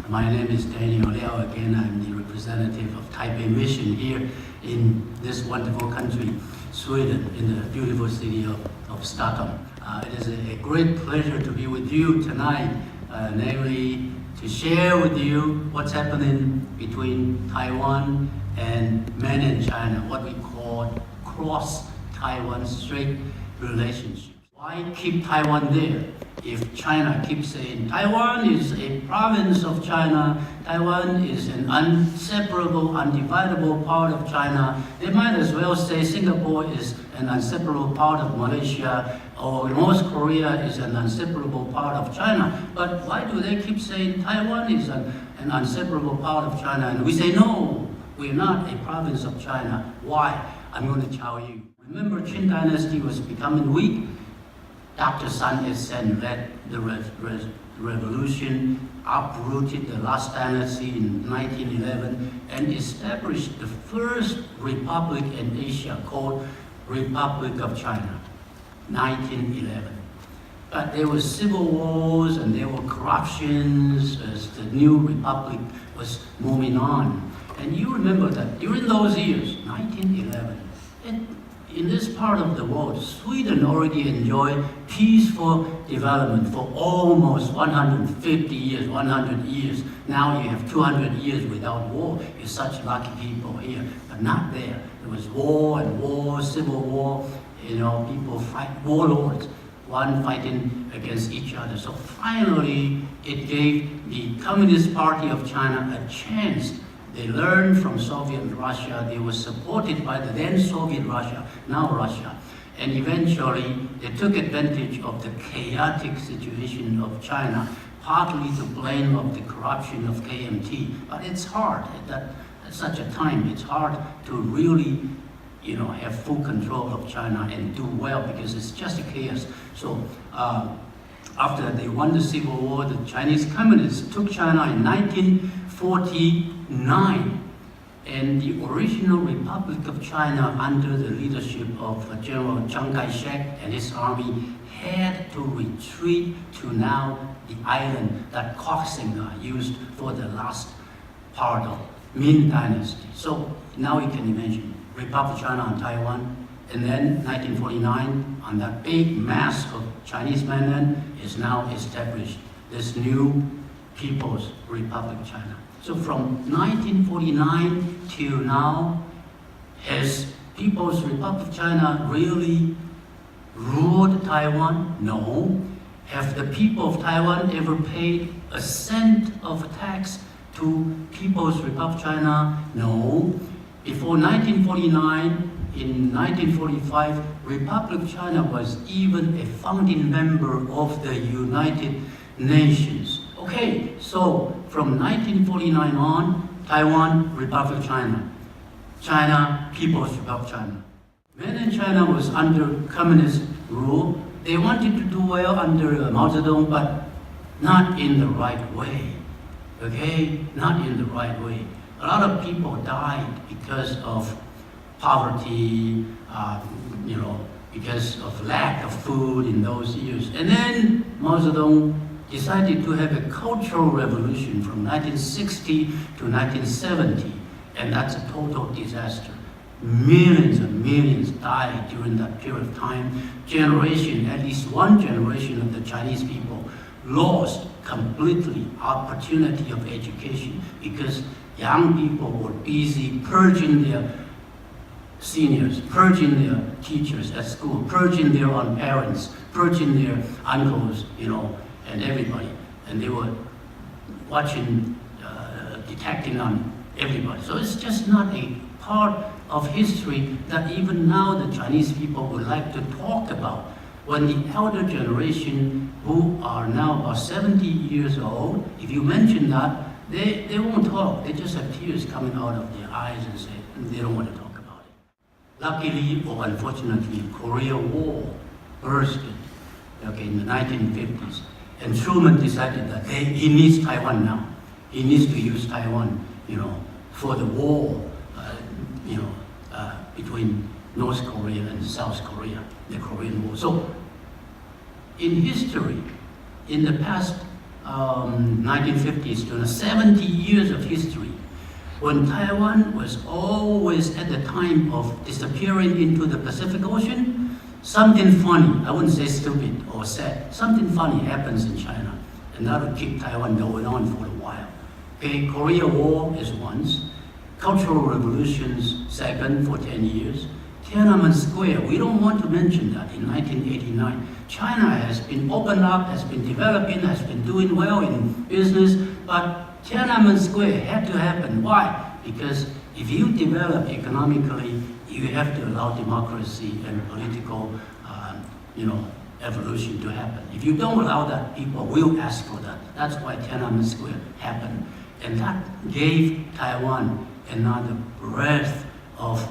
My name is Liao again. I'm the representative of Taipei Mission here in this wonderful country, Sweden, in the beautiful city of Stockholm. It is a great pleasure to be with you tonight, namely to share with you what's happening between Taiwan and mainland China, what we call cross-Taiwan Strait relationship. Why keep Taiwan there? If China keeps saying Taiwan is a province of China, Taiwan is an inseparable, undividable part of China, they might as well say Singapore is an inseparable part of Malaysia, or North Korea is an inseparable part of China. But why do they keep saying Taiwan is an inseparable part of China? And we say, no, we're not a province of China. Why? I'm going to tell you. Remember, Qing Dynasty was becoming weak. Dr. Sun Yat-sen led the revolution, uprooted the last dynasty in 1911, and established the first republic in Asia called Republic of China, 1911. But there were civil wars and there were corruptions as the new republic was moving on. And you remember that during those years, 1911, in this part of the world, Sweden already enjoyed peaceful development for almost 150 years, 100 years. Now you have 200 years without war. You're such lucky people here, but not there. There was war and war, civil war, people fight, warlords, one fighting against each other. So finally, it gave the Communist Party of China a chance. They learned from Soviet Russia. They were supported by the then Soviet Russia, now Russia. And eventually, they took advantage of the chaotic situation of China, partly to blame of the corruption of KMT. But it's hard at such a time. It's hard to really, have full control of China and do well because it's just a chaos. So after they won the Civil War, the Chinese Communists took China in 1949, and the original Republic of China under the leadership of General Chiang Kai-shek and his army had to retreat to now the island that Koxinga used for the last part of Ming Dynasty. So now you can imagine Republic of China on Taiwan, and then 1949 on that big mass of Chinese mainland is now established this new People's Republic of China. So from 1949 till now, has People's Republic of China really ruled Taiwan? No. Have the people of Taiwan ever paid a cent of tax to People's Republic of China? No. Before 1949, in 1945, Republic of China was even a founding member of the United Nations. Okay, so from 1949 on, Taiwan, Republic of China. China, People's Republic of China. Mainland China was under communist rule. They wanted to do well under Mao Zedong, but not in the right way. Okay, not in the right way. A lot of people died because of poverty, because of lack of food in those years. And then Mao Zedong decided to have a cultural revolution from 1960 to 1970, and that's a total disaster. Millions and millions died during that period of time. At least one generation of the Chinese people lost completely opportunity of education because young people were busy purging their seniors, purging their teachers at school, purging their own parents, purging their uncles, and everybody. And they were watching, detecting on everybody. So it's just not a part of history that even now the Chinese people would like to talk about. When the elder generation, who are now about 70 years old, if you mention that, they won't talk. They just have tears coming out of their eyes and say they don't want to talk about it. Luckily or unfortunately, Korea War bursted in the 1950s. And Truman decided that he needs Taiwan now. He needs to use Taiwan, for the war, between North Korea and South Korea, the Korean War. So, in history, in the past 1950s to 70 years of history, when Taiwan was always at the time of disappearing into the Pacific Ocean, something funny, I wouldn't say stupid or sad, something funny happens in China, and that will keep Taiwan going on for a while. Okay, Korea War is once, Cultural Revolutions second for 10 years, Tiananmen Square, we don't want to mention that in 1989. China has been opened up, has been developing, has been doing well in business, but Tiananmen Square had to happen. Why? Because if you develop economically, you have to allow democracy and political, evolution to happen. If you don't allow that, people will ask for that. That's why Tiananmen Square happened. And that gave Taiwan another breath of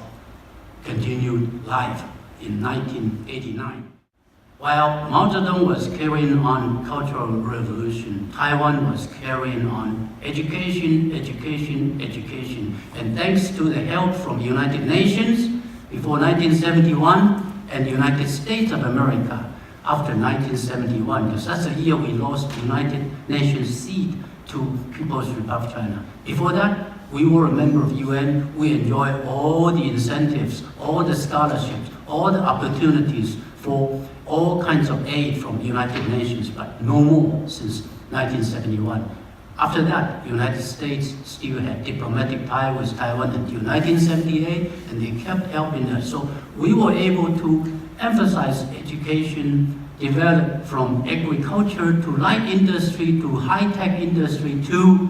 continued life in 1989. While Mao Zedong was carrying on Cultural Revolution, Taiwan was carrying on education, education, education. And thanks to the help from United Nations before 1971 and the United States of America after 1971, because that's the year we lost the United Nations seat to People's Republic of China. Before that, we were a member of UN. We enjoy all the incentives, all the scholarships, all the opportunities for all kinds of aid from the United Nations, but no more since 1971. After that, the United States still had diplomatic ties with Taiwan until 1978, and they kept helping us. So we were able to emphasize education, develop from agriculture to light industry to high-tech industry to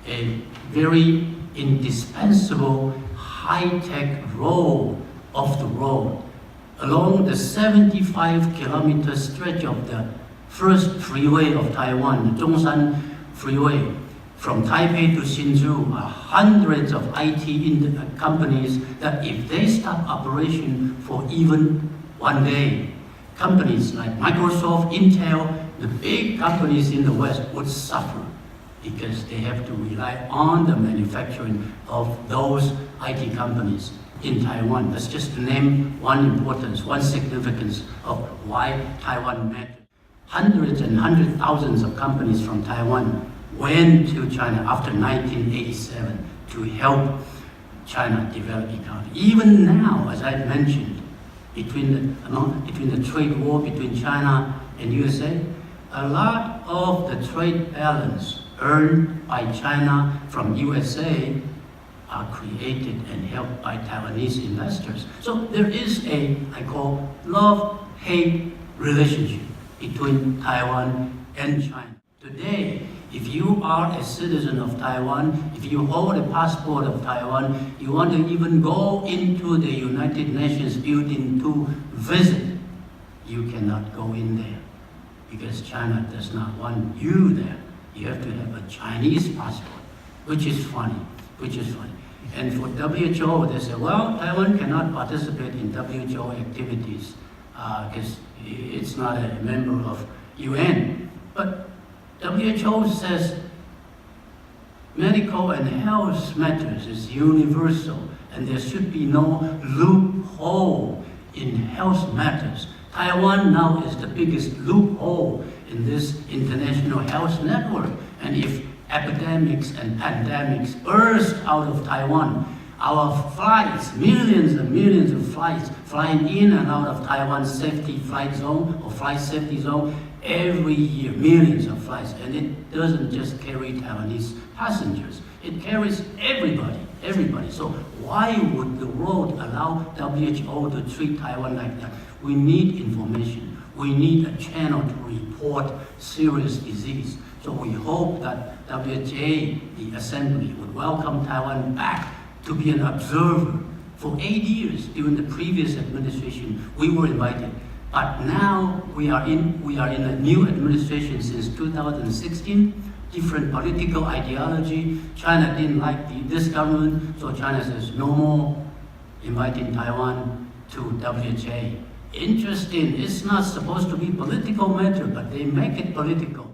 a very indispensable high-tech road of the road along the 75-kilometer stretch of the first freeway of Taiwan, the Zhongshan Freeway. From Taipei to Hsinchu are hundreds of IT companies that if they stop operation for even one day, companies like Microsoft, Intel, the big companies in the West would suffer because they have to rely on the manufacturing of those IT companies in Taiwan. That's just to name one importance, one significance of why Taiwan mattered. Hundreds and thousands of companies from Taiwan went to China after 1987 to help China develop economy. Even now, as I mentioned, between the trade war between China and USA, a lot of the trade balance earned by China from USA are created and helped by Taiwanese investors. So there is a, I call, love-hate relationship between Taiwan and China. Today, if you are a citizen of Taiwan, if you hold a passport of Taiwan, you want to even go into the United Nations building to visit, you cannot go in there because China does not want you there. You have to have a Chinese passport, which is funny. And for WHO, they say, well, Taiwan cannot participate in WHO activities because it's not a member of UN. But WHO says medical and health matters is universal, and there should be no loophole in health matters. Taiwan now is the biggest loophole in this international health network. And if epidemics and pandemics burst out of Taiwan, our flights, millions and millions of flights flying in and out of Taiwan's safety flight zone or flight safety zone every year, millions of flights. And it doesn't just carry Taiwanese passengers, it carries everybody. So why would the world allow WHO to treat Taiwan like that? We need information. We need a channel to report serious disease. So we hope that WHA, the Assembly, would welcome Taiwan back to be an observer. For 8 years during the previous administration, we were invited. But now we are in a new administration since 2016, different political ideology. China didn't like this government, so China says no more inviting Taiwan to WHA. Interesting, it's not supposed to be political matter, but they make it political.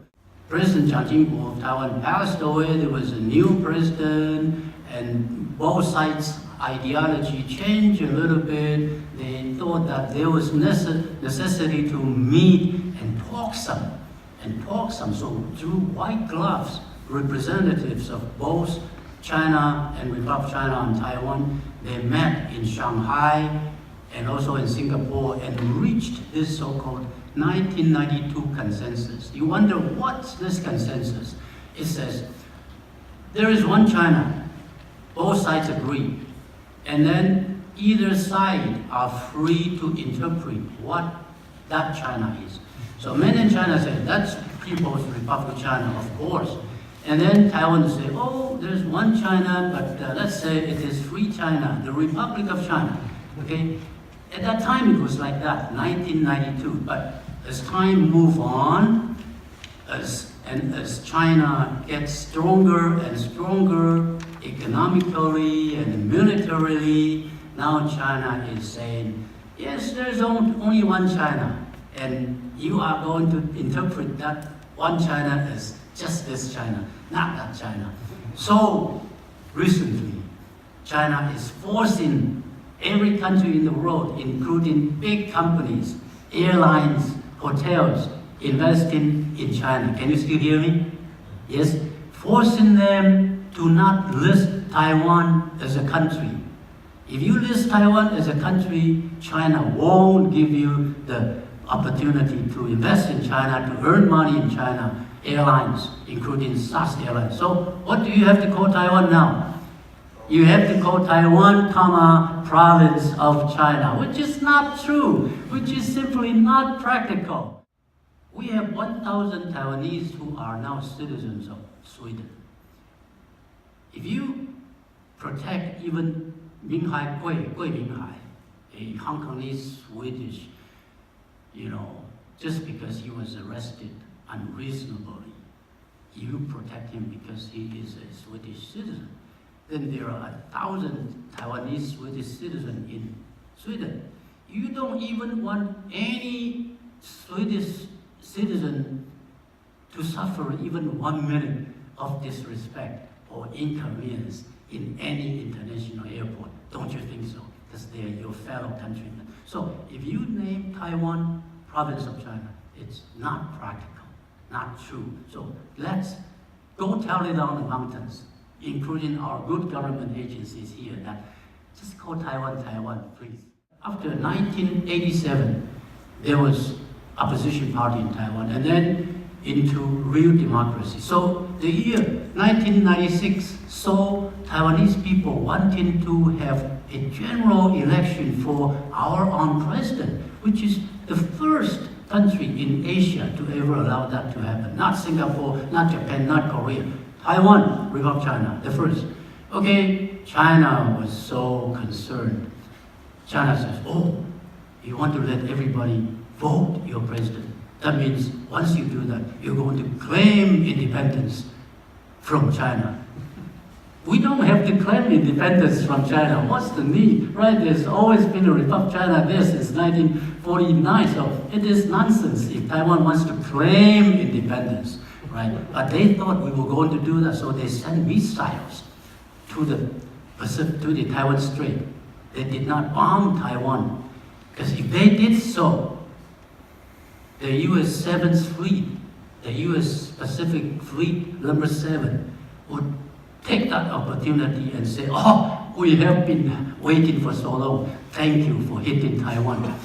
President Chiang Ching-kuo of Taiwan passed away, there was a new president, and both sides' ideology changed a little bit. They thought that there was necessity to meet and talk some. and talk some. So through white gloves, representatives of both China and Republic of China and Taiwan, they met in Shanghai and also in Singapore and reached this so-called 1992 consensus. You wonder, what's this consensus? It says, there is one China, both sides agree, and then either side are free to interpret what that China is. So mainland China said, that's People's Republic of China, of course. And then Taiwan say, oh, there's one China, but let's say it is free China, the Republic of China, okay? At that time it was like that, 1992, but as time moves on, as China gets stronger and stronger economically and militarily, now China is saying, yes, there's only one China, and you are going to interpret that one China as just this China, not that China. So recently, China is forcing every country in the world, including big companies, airlines, hotels, investing in China. Can you still hear me? Yes? Forcing them to not list Taiwan as a country. If you list Taiwan as a country, China won't give you the opportunity to invest in China, to earn money in China, airlines, including SAS Airlines. So what do you have to call Taiwan now? You have to call Taiwan, province of China, which is not true, which is simply not practical. We have 1,000 Taiwanese who are now citizens of Sweden. If you protect even Minhai Gui Minhai, a Hong Kongese Swedish, just because he was arrested unreasonably, you protect him because he is a Swedish citizen. Then there are 1,000 Taiwanese Swedish citizens in Sweden. You don't even want any Swedish citizen to suffer even 1 minute of disrespect or inconvenience in any international airport. Don't you think so? Because they're your fellow countrymen. So if you name Taiwan province of China, it's not practical, not true. So let's go tell it on the mountains, including our good government agencies here, that just call Taiwan, Taiwan, please. After 1987, there was opposition party in Taiwan, and then into real democracy. So the year 1996 saw Taiwanese people wanting to have a general election for our own president, which is the first country in Asia to ever allow that to happen. Not Singapore, not Japan, not Korea. Taiwan, Republic of China, the first. Okay, China was so concerned. China says, oh, you want to let everybody vote your president. That means once you do that, you're going to claim independence from China. We don't have to claim independence from China. What's the need, right? There's always been a Republic of China there since 1949, so it is nonsense if Taiwan wants to claim independence, right? But they thought we were going to do that, so they sent missiles to the Pacific, to the Taiwan Strait. They did not bomb Taiwan, because if they did so, the U.S. 7th Fleet, the U.S. Pacific Fleet number 7, would take that opportunity and say, oh, we have been waiting for so long. Thank you for hitting Taiwan.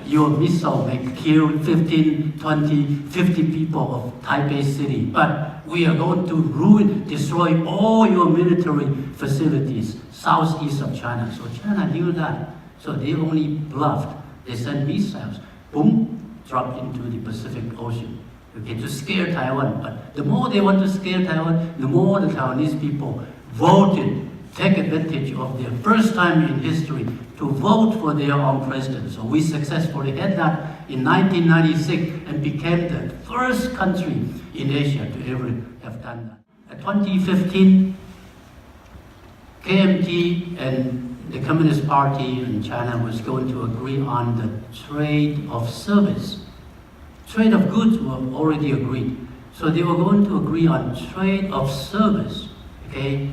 Your missile may kill 15, 20, 50 people of Taipei City, but we are going to destroy all your military facilities southeast of China. So China knew that. So they only bluffed. They sent missiles, boom, dropped into the Pacific Ocean. Okay, to scare Taiwan. But the more they want to scare Taiwan, the more the Taiwanese people voted, take advantage of their first time in history to vote for their own president. So we successfully had that in 1996 and became the first country in Asia to ever have done that. In 2015, KMT and the Communist Party in China was going to agree on the trade of service. Trade of goods were already agreed. So they were going to agree on trade of service, okay?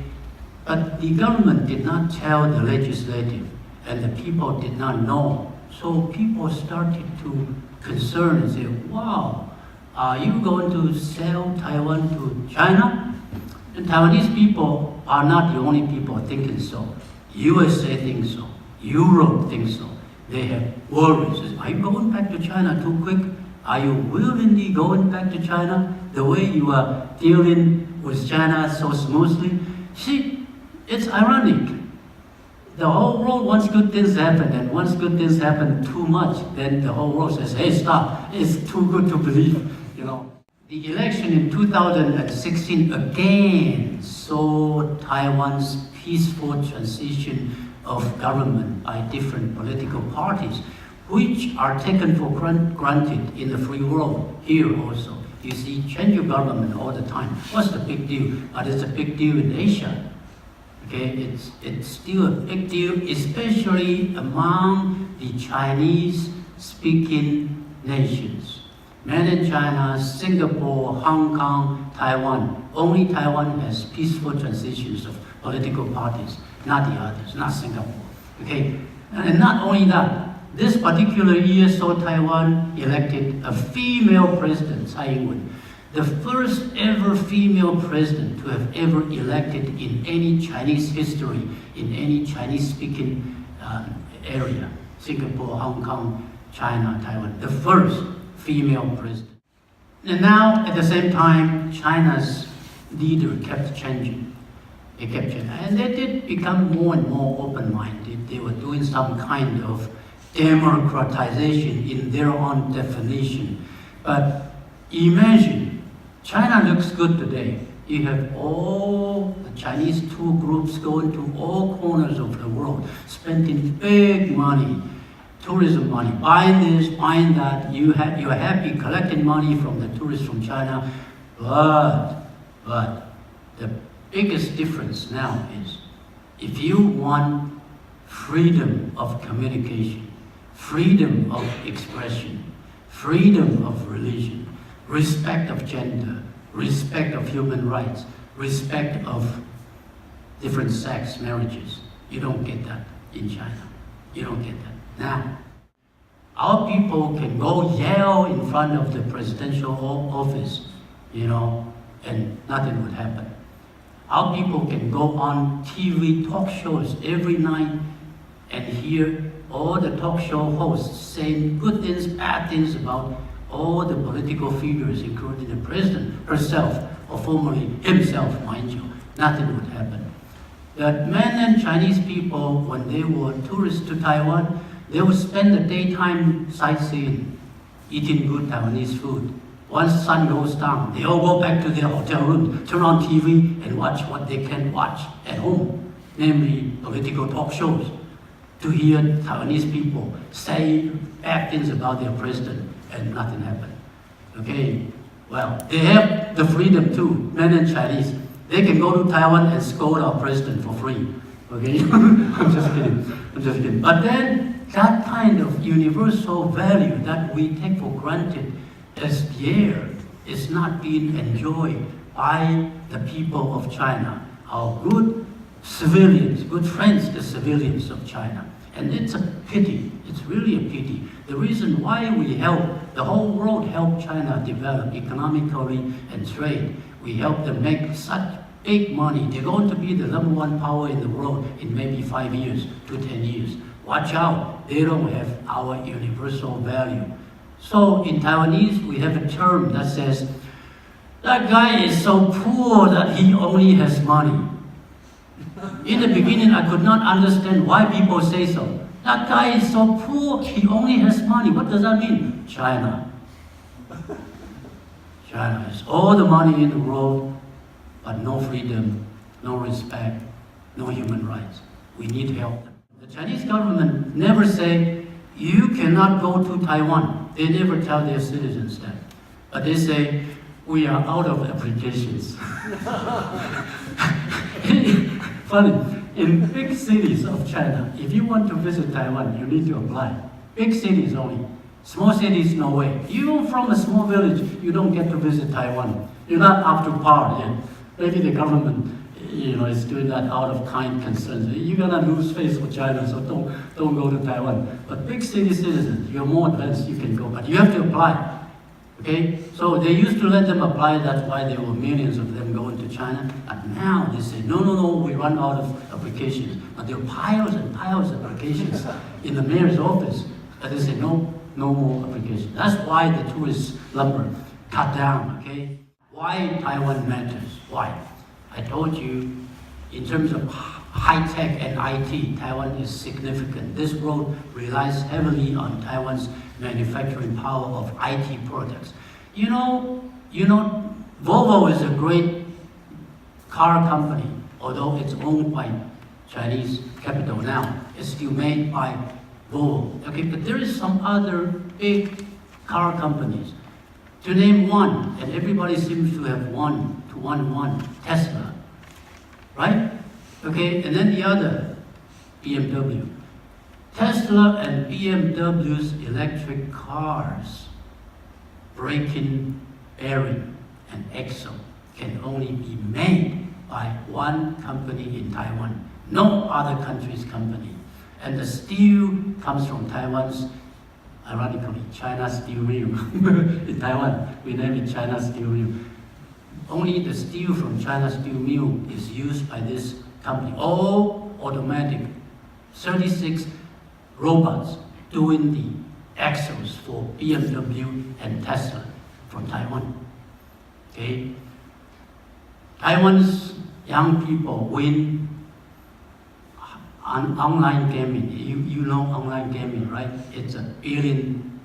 But the government did not tell the legislative, and the people did not know. So people started to concern and say, wow, are you going to sell Taiwan to China? And Taiwanese people are not the only people thinking so. USA thinks so. Europe thinks so. They have worries. Are you going back to China too quick? Are you willingly going back to China the way you are dealing with China so smoothly? See, it's ironic. The whole world wants good things to happen, and once good things happen too much, then the whole world says, hey, stop, it's too good to believe, you know. The election in 2016 again saw Taiwan's peaceful transition of government by different political parties, which are taken for granted in the free world here also. You see, change your government all the time. What's the big deal? But it's a big deal in Asia. Okay, it's still a big deal, especially among the Chinese-speaking nations. Mainland China, Singapore, Hong Kong, Taiwan. Only Taiwan has peaceful transitions of political parties, not the others, not Singapore. Okay, and not only that, this particular year saw Taiwan elected a female president, Tsai Ing-wen. The first ever female president to have ever elected in any Chinese history, in any Chinese-speaking area. Singapore, Hong Kong, China, Taiwan. The first female president. And now, at the same time, China's leader kept changing. They kept changing. And they did become more and more open-minded. They were doing some kind of democratization in their own definition. But imagine, China looks good today. You have all the Chinese tour groups going to all corners of the world, spending big money, tourism money, buying this, buying that. You are happy collecting money from the tourists from China. But the biggest difference now is if you want freedom of communication, freedom of expression, freedom of religion, respect of gender, respect of human rights, respect of different sex marriages. You don't get that in China. You don't get that. Now, our people can go yell in front of the presidential office, you know, and nothing would happen. Our people can go on TV talk shows every night and hear all the talk show hosts saying good things, bad things about all the political figures, including the president herself, or formerly himself, mind you. Nothing would happen. The mainland Chinese people, when they were tourists to Taiwan, they would spend the daytime sightseeing, eating good Taiwanese food. Once the sun goes down, they all go back to their hotel room, turn on TV, and watch what they can watch at home, namely political talk shows, to hear Taiwanese people say bad things about their president, and nothing happened. Okay, well, they have the freedom too, mainland Chinese. They can go to Taiwan and scold our president for free. Okay, I'm just kidding. But then, that kind of universal value that we take for granted as there is not being enjoyed by the people of China, our good civilians, good friends, the civilians of China. And it's a pity, it's really a pity. The reason why we help, the whole world help China develop economically and trade. We help them make such big money. They're going to be the #1 power in the world in maybe 5 years to 10 years. Watch out, they don't have our universal value. So in Taiwanese, we have a term that says, that guy is so poor that he only has money. In the beginning, I could not understand why people say so. That guy is so poor, he only has money. What does that mean? China. China has all the money in the world, but no freedom, no respect, no human rights. We need help. The Chinese government never say, you cannot go to Taiwan. They never tell their citizens that. But they say, we are out of applications. Funny, in big cities of China, if you want to visit Taiwan, you need to apply. Big cities only. Small cities, no way. Even from a small village, you don't get to visit Taiwan. You're not up to par yet. Maybe the government, is doing that out of kind concerns. You're gonna lose face with China, so don't go to Taiwan. But big city citizens, you're more advanced, you can go, but you have to apply. Okay, so they used to let them apply, that's why there were millions of them going to China. But now they say, no, no, no, we run out of applications. But there are piles and piles of applications in the mayor's office. But they say, no, no more applications. That's why the tourist number cut down, okay? Why Taiwan matters? Why? I told you, in terms of high-tech and IT, Taiwan is significant. This road relies heavily on Taiwan's manufacturing power of IT products. You know, Volvo is a great car company, although it's owned by Chinese capital now. It's still made by Volvo. Okay, but there is some other big car companies. To name one, and everybody seems to have one, Tesla, right? Okay, and then the other, BMW. Tesla and BMW's electric cars, braking, bearing, and axle can only be made by one company in Taiwan, no other country's company. And the steel comes from Taiwan's, ironically, China Steel Mill. In Taiwan, we name it China Steel Mill. Only the steel from China Steel Mill is used by this company, all automatic, 36 robots doing the axles for BMW and Tesla from Taiwan. Okay? Taiwan's young people win on online gaming. You know online gaming, right? It's a $1 billion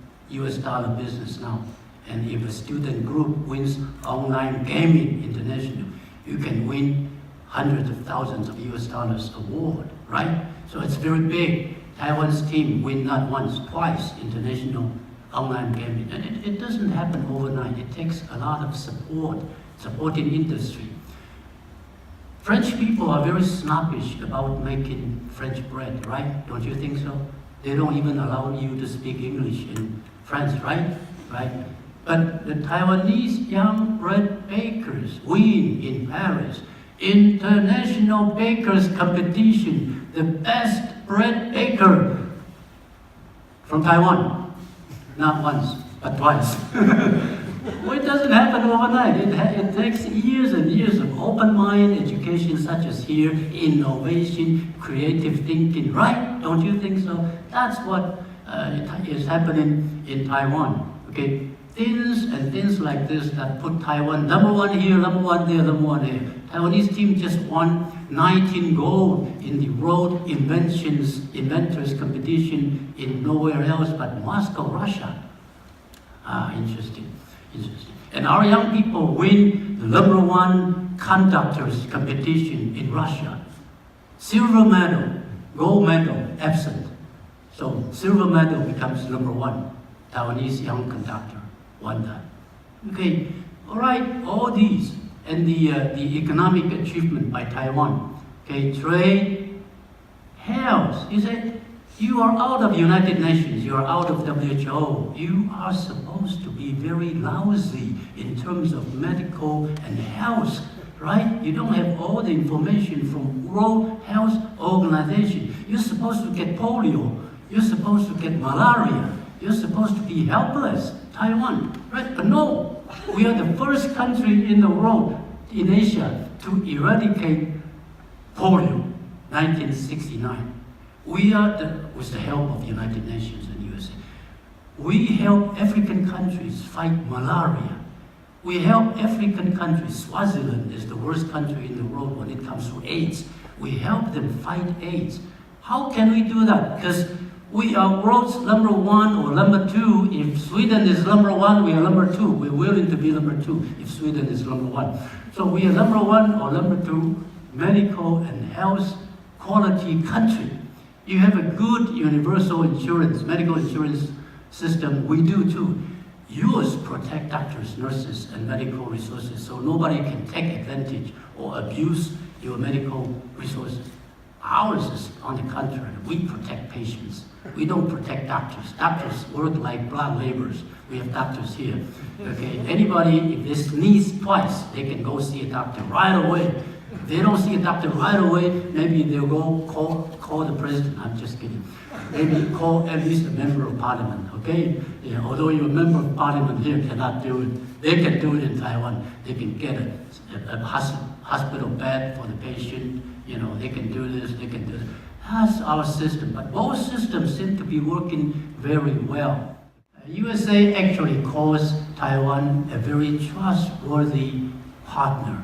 business now. And if a student group wins online gaming international, you can win hundreds of thousands of US award, right? So it's very big. Taiwan's team win not once, twice international online gaming. And it doesn't happen overnight. It takes a lot of supporting industry. French people are very snobbish about making French bread, right? Don't you think so? They don't even allow you to speak English in France, right? Right? But the Taiwanese young bread bakers win in Paris. International bakers competition, the best bread baker from Taiwan. Not once, but twice. Well, it doesn't happen overnight. It takes years and years of open mind education, such as here, innovation, creative thinking, right? Don't you think so? That's what is happening in Taiwan. Okay, things like this that put Taiwan number one here, number one there, number one there. Taiwanese team just won 19 gold in the World Inventors competition in nowhere else but Moscow, Russia. Interesting. And our young people win the number one conductors competition in Russia. Silver medal, gold medal, absent. So silver medal becomes number one. Taiwanese young conductor won that. Okay, all right, all these. And the economic achievement by Taiwan. Okay, trade, health. You say, you are out of United Nations, you are out of WHO. You are supposed to be very lousy in terms of medical and health, right? You don't have all the information from World Health Organization. You're supposed to get polio. You're supposed to get malaria. You're supposed to be helpless. Taiwan, right? But no, we are the first country in the world, in Asia, to eradicate polio, 1969. We are, with the help of the United Nations and USA, we help African countries fight malaria. We help African countries. Swaziland is the worst country in the world when it comes to AIDS. We help them fight AIDS. How can we do that? Because we are world's number one or number two. If Sweden is number one, we are number two. We're willing to be number two if Sweden is number one. So we are number one or number two medical and health quality country. You have a good universal insurance, medical insurance system. We do too. Yours protect doctors, nurses, and medical resources so nobody can take advantage or abuse your medical resources. Ours is on the contrary. We protect patients. We don't protect doctors. Doctors work like blood laborers. We have doctors here. Okay, anybody, if they sneeze twice, they can go see a doctor right away. If they don't see a doctor right away, maybe they'll go call the president. I'm just kidding. Maybe call at least a member of parliament, okay? Yeah, although you're a member of parliament here cannot do it, they can do it in Taiwan. They can get a hospital bed for the patient, you know, they can do this, they can do that. That's our system, but both systems seem to be working very well. USA actually calls Taiwan a very trustworthy partner.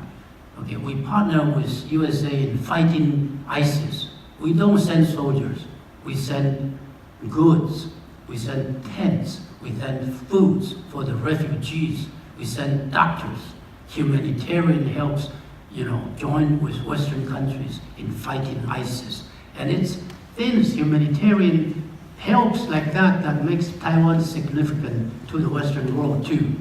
Okay, we partner with USA in fighting ISIS. We don't send soldiers, we send goods, we send tents, we send foods for the refugees, we send doctors, humanitarian helps, you know, join with Western countries in fighting ISIS. And it's things, humanitarian helps like that, that makes Taiwan significant to the Western world too.